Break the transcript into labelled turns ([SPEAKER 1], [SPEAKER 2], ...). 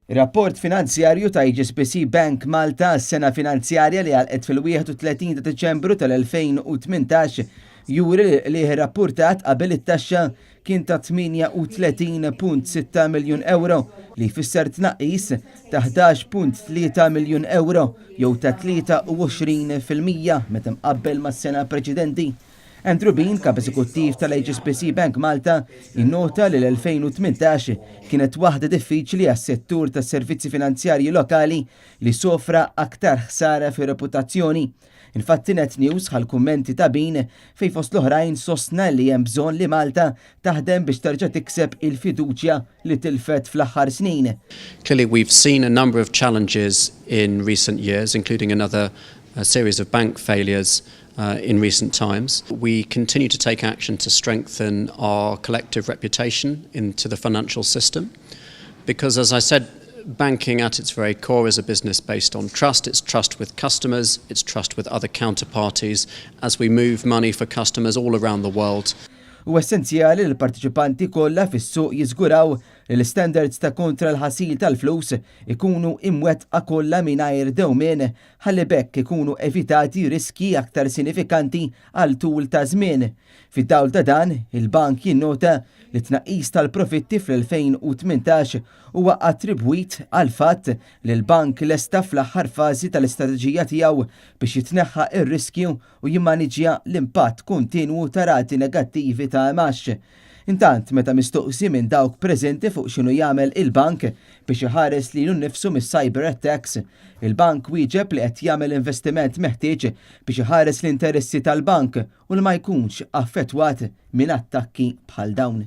[SPEAKER 1] Rapport finanzjarju ta' HSBC Bank Malta s-sena finanzjarja li għalqet fil-31 ta' Deċembru tal-2018 juri li rapportat qabel it-taxxa kien ta' 38.6 miljun euro li jfisser tnaqqis ta' 11.3 miljun euro jew ta' 23% meta mqabbel mas-sena preċedenti. Andrew Bean, kap eżekuttiv tal-HSBC Bank Malta, innota li l-2018 kienet waħda diffiċli għas-settur tas-servizzi finanzjarji lokali li sofra aktar ħsara fi reputazzjoni. Infatti Net News ħal-kummenti ta' Bean fej fost l-oħrajn sostna li hemm bżonn li Malta taħdem biex terġa' tikseb il-fiduċja li tilfet fl-aħħar snin.
[SPEAKER 2] Clearly we've seen a number of challenges in recent years, including another series of bank failures in recent times. We continue to take action to strengthen our collective reputation into the financial system because, as I said, banking at its very core is a business based on trust. It's trust with customers, it's trust with other counterparties as we move money for customers all around the world.
[SPEAKER 1] U essenzjali li l-partiċipanti kollha fis-suq jiżguraw li l-standards ta' kontra l-ħasil tal-flus ikunu imwettqa kollha mingħajr dewmien ħalli bekk ikunu evitati riski aktar sinifikanti għal tul ta' żmien. Fid-dawl ta' dan, il-bank jinnota li tnaqqis tal-profitti fl-2018 huwa attribwit għal fatt li l-bank lesta fl-aħħar fażi tal-istrateġija tiegħu biex jitneħħa ir-riskju u jimmaniġġja l-impatt kontinwu ta' rati negattivi ta' imax. Intant, meta mistoqsi minn dawk preżenti fuq x'inhu jagħmel il-bank biex iħares lilu nnifsu mis-cyber attacks, il-bank wieġeb li qed jagħmel investiment meħtieġ biex iħares l-interessi tal-bank u li ma jkunx affettwat minn attakki bħal dawn.